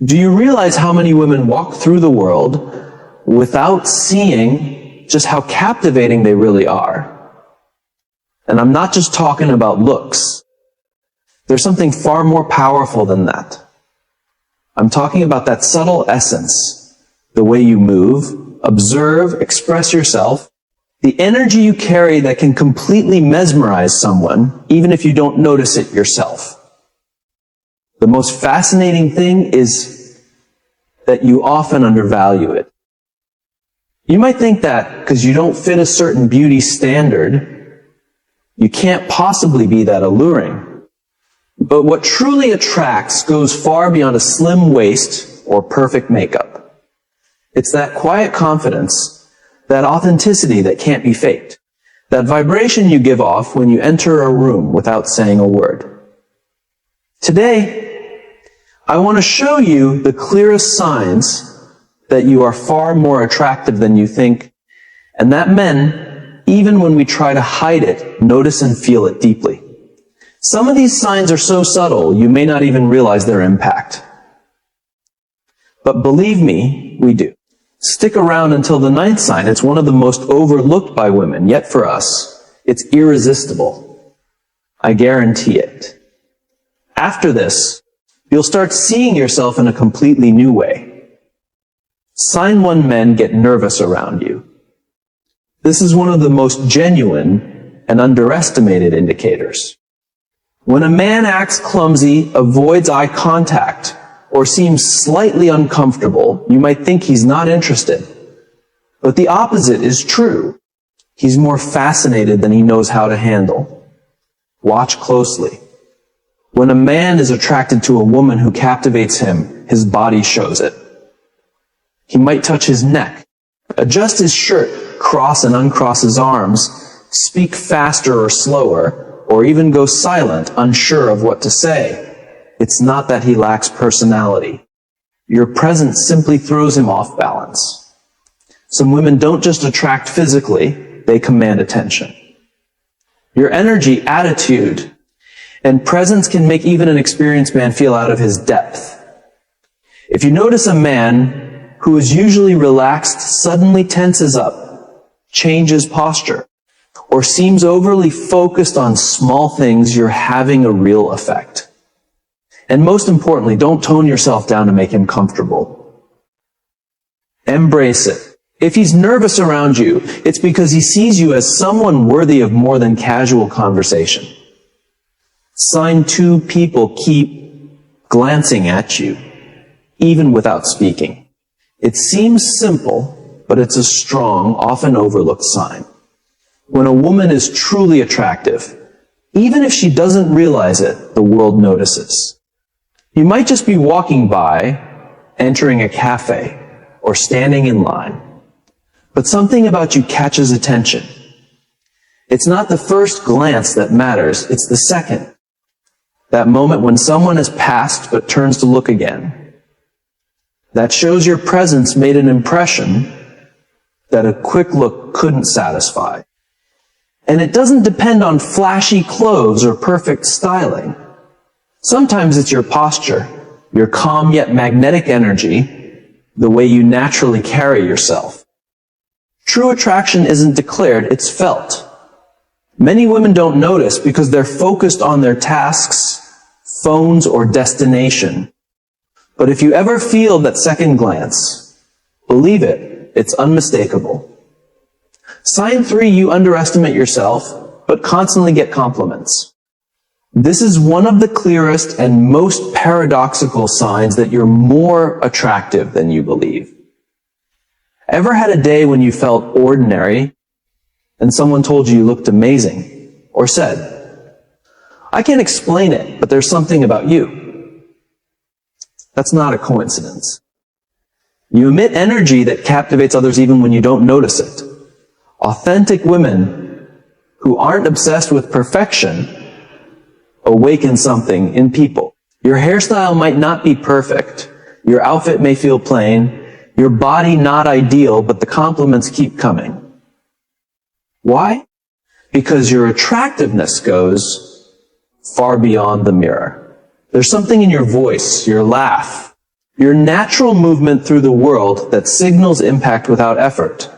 Do you realize how many women walk through the world without seeing just how captivating they really are? And I'm not just talking about looks. There's something far more powerful than that. I'm talking about that subtle essence, the way you move, observe, express yourself, the energy you carry that can completely mesmerize someone, even if you don't notice it yourself. The most fascinating thing is that you often undervalue it. You might think that because you don't fit a certain beauty standard, you can't possibly be that alluring. But what truly attracts goes far beyond a slim waist or perfect makeup. It's that quiet confidence, that authenticity that can't be faked, that vibration you give off when you enter a room without saying a word. Today, I want to show you the clearest signs that you are far more attractive than you think, and that men, even when we try to hide it, notice and feel it deeply. Some of these signs are so subtle, you may not even realize their impact. But believe me, we do. Stick around until the 9th sign. It's one of the most overlooked by women, yet for us, it's irresistible. I guarantee it. After this, you'll start seeing yourself in a completely new way. Sign 1 men get nervous around you. This is one of the most genuine and underestimated indicators. When a man acts clumsy, avoids eye contact, or seems slightly uncomfortable, you might think he's not interested. But the opposite is true. He's more fascinated than he knows how to handle. Watch closely. When a man is attracted to a woman who captivates him, his body shows it. He might touch his neck, adjust his shirt, cross and uncross his arms, speak faster or slower, or even go silent, unsure of what to say. It's not that he lacks personality. Your presence simply throws him off balance. Some women don't just attract physically, they command attention. Your energy, attitude, and presence can make even an experienced man feel out of his depth. If you notice a man who is usually relaxed suddenly tenses up, changes posture, or seems overly focused on small things, you're having a real effect. And most importantly, don't tone yourself down to make him comfortable. Embrace it. If he's nervous around you, it's because he sees you as someone worthy of more than casual conversation. Sign 2 people keep glancing at you, even without speaking. It seems simple, but it's a strong, often overlooked sign. When a woman is truly attractive, even if she doesn't realize it, the world notices. You might just be walking by, entering a cafe, or standing in line, but something about you catches attention. It's not the first glance that matters, it's the second. That moment when someone has passed but turns to look again. That shows your presence made an impression that a quick look couldn't satisfy. And it doesn't depend on flashy clothes or perfect styling. Sometimes it's your posture, your calm yet magnetic energy, the way you naturally carry yourself. True attraction isn't declared, it's felt. Many women don't notice because they're focused on their tasks, phones, or destination. But if you ever feel that second glance, believe it, it's unmistakable. Sign 3, you underestimate yourself, but constantly get compliments. This is one of the clearest and most paradoxical signs that you're more attractive than you believe. Ever had a day when you felt ordinary and someone told you looked amazing, or said, "I can't explain it, but there's something about you"? That's not a coincidence. You emit energy that captivates others even when you don't notice it. Authentic women who aren't obsessed with perfection awaken something in people. Your hairstyle might not be perfect. Your outfit may feel plain. Your body not ideal, but the compliments keep coming. Why? Because your attractiveness goes far beyond the mirror. There's something in your voice, your laugh, Your natural movement through the world that signals impact without effort.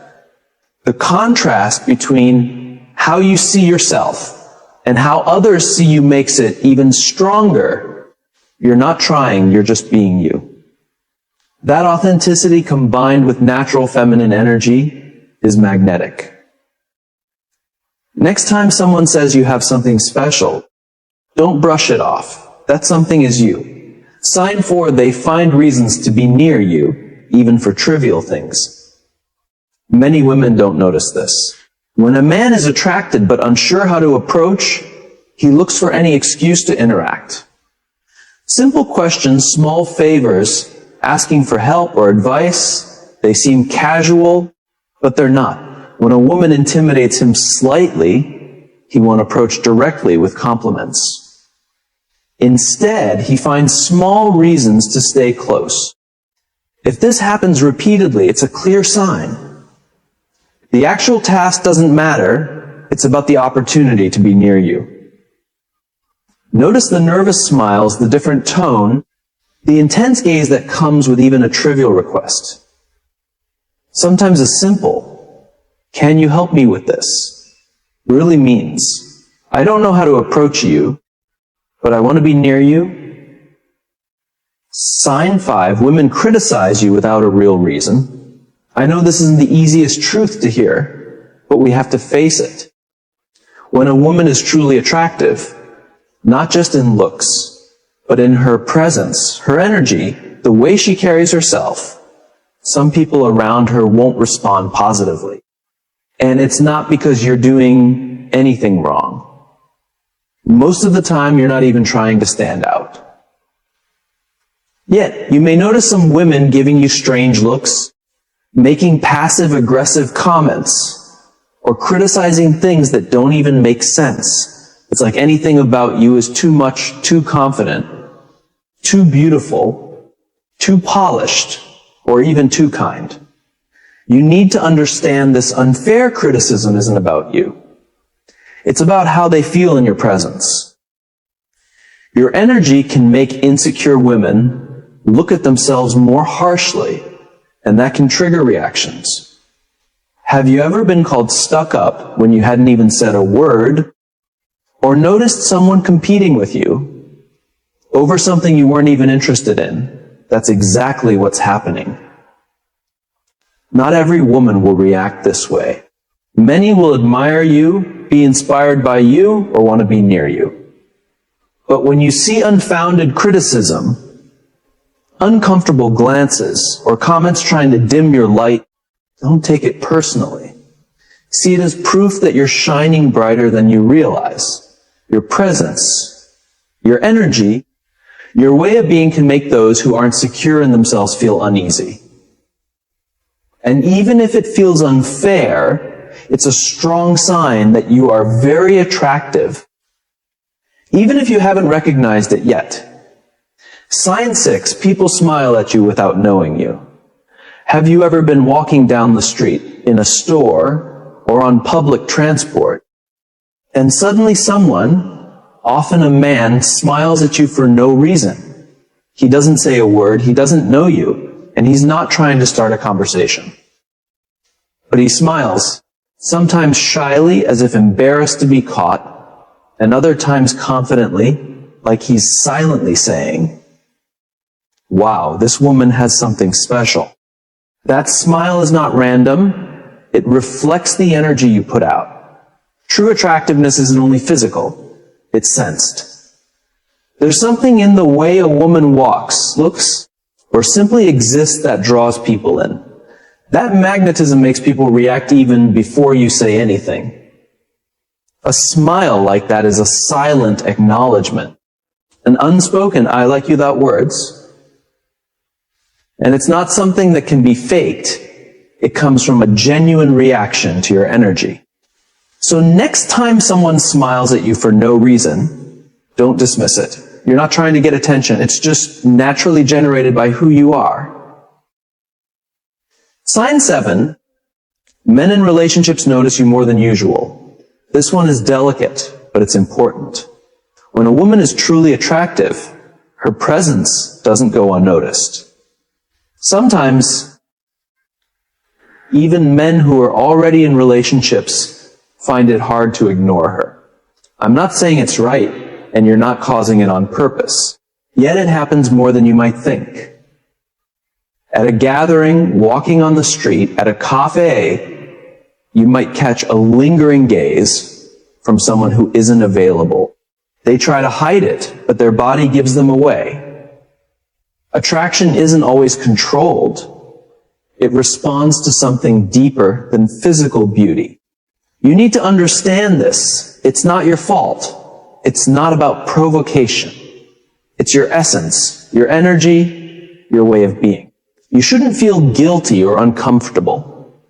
The contrast between how you see yourself and how others see you makes it even stronger. You're not trying, you're just being you. That authenticity combined with natural feminine energy is magnetic. Next time someone says you have something special, don't brush it off. That something is you. Sign 4, they find reasons to be near you, even for trivial things. Many women don't notice this. When a man is attracted but unsure how to approach, he looks for any excuse to interact. Simple questions, small favors, asking for help or advice, they seem casual, but they're not. When a woman intimidates him slightly, he won't approach directly with compliments. Instead, he finds small reasons to stay close. If this happens repeatedly, it's a clear sign. The actual task doesn't matter, it's about the opportunity to be near you. Notice the nervous smiles, the different tone, the intense gaze that comes with even a trivial request. Sometimes a simple, "Can you help me with this?" really means, "I don't know how to approach you, but I want to be near you." Sign 5, women criticize you without a real reason. I know this isn't the easiest truth to hear, but we have to face it. When a woman is truly attractive, not just in looks, but in her presence, her energy, the way she carries herself, some people around her won't respond positively. And it's not because you're doing anything wrong. Most of the time, you're not even trying to stand out. Yet, you may notice some women giving you strange looks, making passive-aggressive comments, or criticizing things that don't even make sense. It's like anything about you is too much, too confident, too beautiful, too polished, or even too kind. You need to understand this unfair criticism isn't about you. It's about how they feel in your presence. Your energy can make insecure women look at themselves more harshly, and that can trigger reactions. Have you ever been called stuck up when you hadn't even said a word, or noticed someone competing with you over something you weren't even interested in? That's exactly what's happening. Not every woman will react this way. Many will admire you, be inspired by you, or want to be near you. But when you see unfounded criticism, uncomfortable glances, or comments trying to dim your light, don't take it personally. See it as proof that you're shining brighter than you realize. Your presence, your energy, your way of being can make those who aren't secure in themselves feel uneasy. And even if it feels unfair, it's a strong sign that you are very attractive, even if you haven't recognized it yet. Sign 6, people smile at you without knowing you. Have you ever been walking down the street, in a store, or on public transport, and suddenly someone, often a man, smiles at you for no reason? He doesn't say a word, he doesn't know you, and he's not trying to start a conversation. But he smiles, sometimes shyly as if embarrassed to be caught, and other times confidently, like he's silently saying, "Wow, this woman has something special." That smile is not random, it reflects the energy you put out. True attractiveness isn't only physical, it's sensed. There's something in the way a woman walks, looks, or simply exists that draws people in. That magnetism makes people react even before you say anything. A smile like that is a silent acknowledgement, an unspoken "I like you" without words. And it's not something that can be faked. It comes from a genuine reaction to your energy. So next time someone smiles at you for no reason, don't dismiss it. You're not trying to get attention. It's just naturally generated by who you are. Sign 7, men in relationships notice you more than usual. This one is delicate, but it's important. When a woman is truly attractive, her presence doesn't go unnoticed. Sometimes, even men who are already in relationships find it hard to ignore her. I'm not saying it's right, and you're not causing it on purpose. Yet it happens more than you might think. At a gathering, walking on the street, at a cafe, you might catch a lingering gaze from someone who isn't available. They try to hide it, but their body gives them away. Attraction isn't always controlled. It responds to something deeper than physical beauty. You need to understand this. It's not your fault. It's not about provocation. It's your essence, your energy, your way of being. You shouldn't feel guilty or uncomfortable.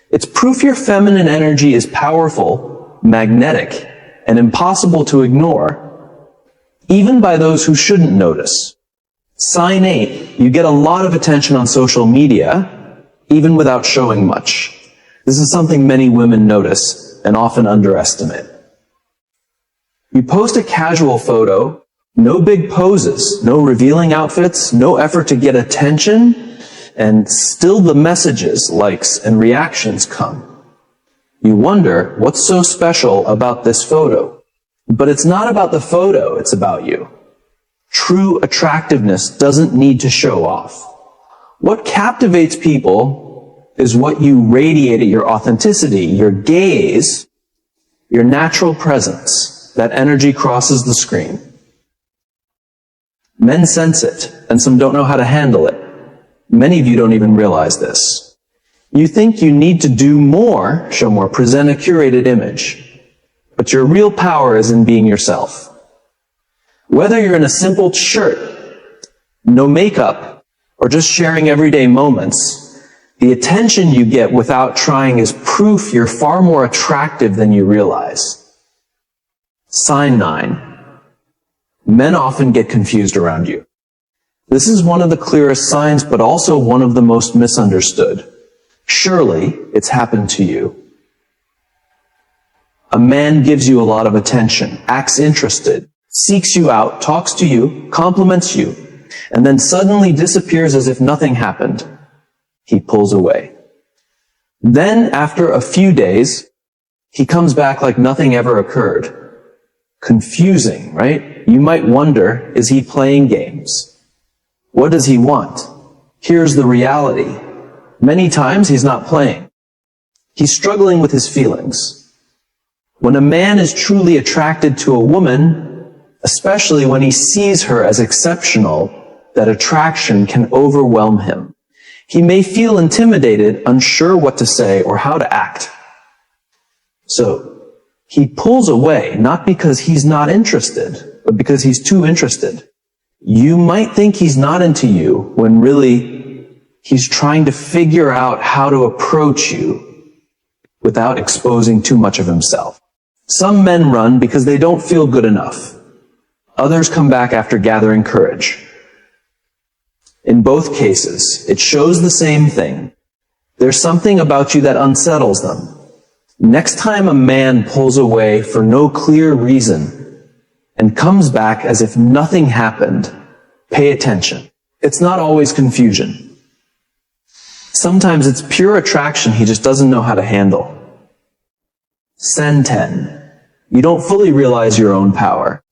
It's proof your feminine energy is powerful, magnetic, and impossible to ignore, even by those who shouldn't notice. Sign 8, you get a lot of attention on social media, even without showing much. This is something many women notice and often underestimate. You post a casual photo, no big poses, no revealing outfits, no effort to get attention, and still the messages, likes, and reactions come. You wonder, what's so special about this photo? But it's not about the photo, it's about you. True attractiveness doesn't need to show off. What captivates people is what you radiate at your authenticity, your gaze, your natural presence. That energy crosses the screen. Men sense it, and some don't know how to handle it. Many of you don't even realize this. You think you need to do more, show more, present a curated image. But your real power is in being yourself. Whether you're in a simple shirt, no makeup, or just sharing everyday moments, the attention you get without trying is proof you're far more attractive than you realize. Sign 9. Men often get confused around you. This is one of the clearest signs, but also one of the most misunderstood. Surely, it's happened to you. A man gives you a lot of attention, acts interested, seeks you out, talks to you, compliments you, and then suddenly disappears as if nothing happened. He pulls away. Then, after a few days, he comes back like nothing ever occurred. Confusing, right? You might wonder, is he playing games? What does he want? Here's the reality. Many times he's not playing. He's struggling with his feelings. When a man is truly attracted to a woman, especially when he sees her as exceptional, that attraction can overwhelm him. He may feel intimidated, unsure what to say or how to act. So, he pulls away, not because he's not interested, but because he's too interested. You might think he's not into you when really he's trying to figure out how to approach you without exposing too much of himself. Some men run because they don't feel good enough. Others come back after gathering courage. In both cases, it shows the same thing. There's something about you that unsettles them. Next time a man pulls away for no clear reason and comes back as if nothing happened, pay attention. It's not always confusion. Sometimes it's pure attraction he just doesn't know how to handle. Sen 10. You don't fully realize your own power.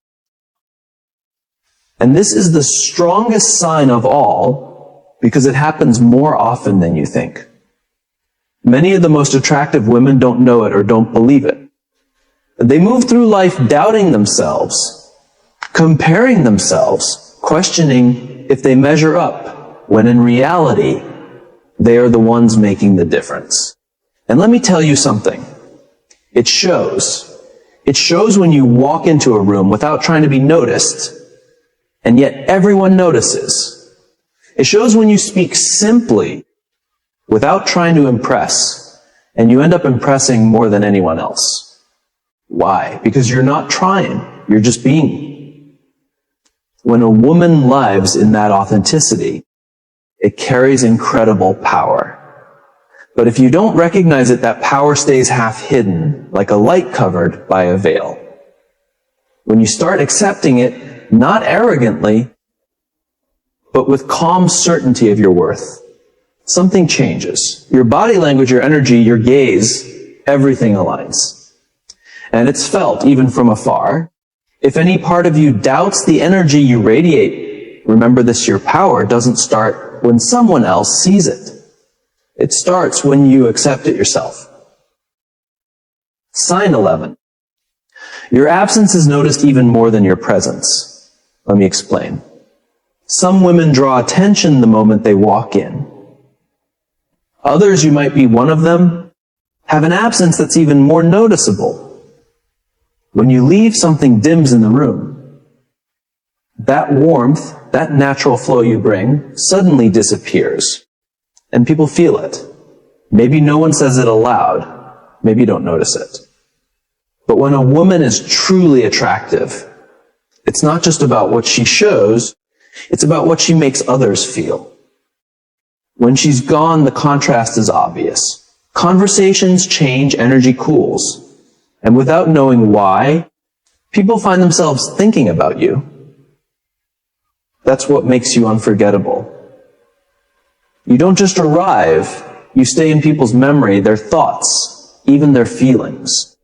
And this is the strongest sign of all because it happens more often than you think. Many of the most attractive women don't know it or don't believe it. They move through life doubting themselves, comparing themselves, questioning if they measure up, when in reality, they are the ones making the difference. And let me tell you something. It shows. It shows when you walk into a room without trying to be noticed, and yet everyone notices. It shows when you speak simply without trying to impress, and you end up impressing more than anyone else. Why? Because you're not trying, you're just being. When a woman lives in that authenticity, it carries incredible power. But if you don't recognize it, that power stays half hidden, like a light covered by a veil. When you start accepting it, not arrogantly, but with calm certainty of your worth. Something changes. Your body language, your energy, your gaze, everything aligns. And it's felt even from afar. If any part of you doubts the energy you radiate, remember this: your power doesn't start when someone else sees it. It starts when you accept it yourself. Sign 11. Your absence is noticed even more than your presence. Let me explain. Some women draw attention the moment they walk in. Others, you might be one of them, have an absence that's even more noticeable. When you leave, something dims in the room. That warmth, that natural flow you bring, suddenly disappears. And people feel it. Maybe no one says it aloud. Maybe you don't notice it. But when a woman is truly attractive, it's not just about what she shows, it's about what she makes others feel. When she's gone, the contrast is obvious. Conversations change, energy cools. And without knowing why, people find themselves thinking about you. That's what makes you unforgettable. You don't just arrive, you stay in people's memory, their thoughts, even their feelings.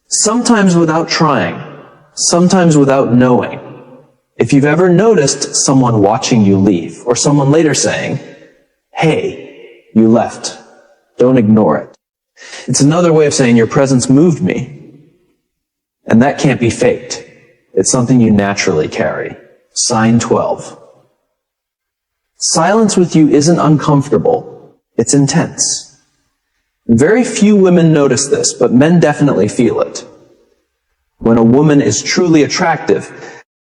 Sometimes without trying, sometimes without knowing. If you've ever noticed someone watching you leave, or someone later saying, "Hey, you left. Don't ignore it." It's another way of saying your presence moved me. And that can't be faked. It's something you naturally carry. Sign 12. Silence with you isn't uncomfortable. It's intense. Very few women notice this, but men definitely feel it. When a woman is truly attractive,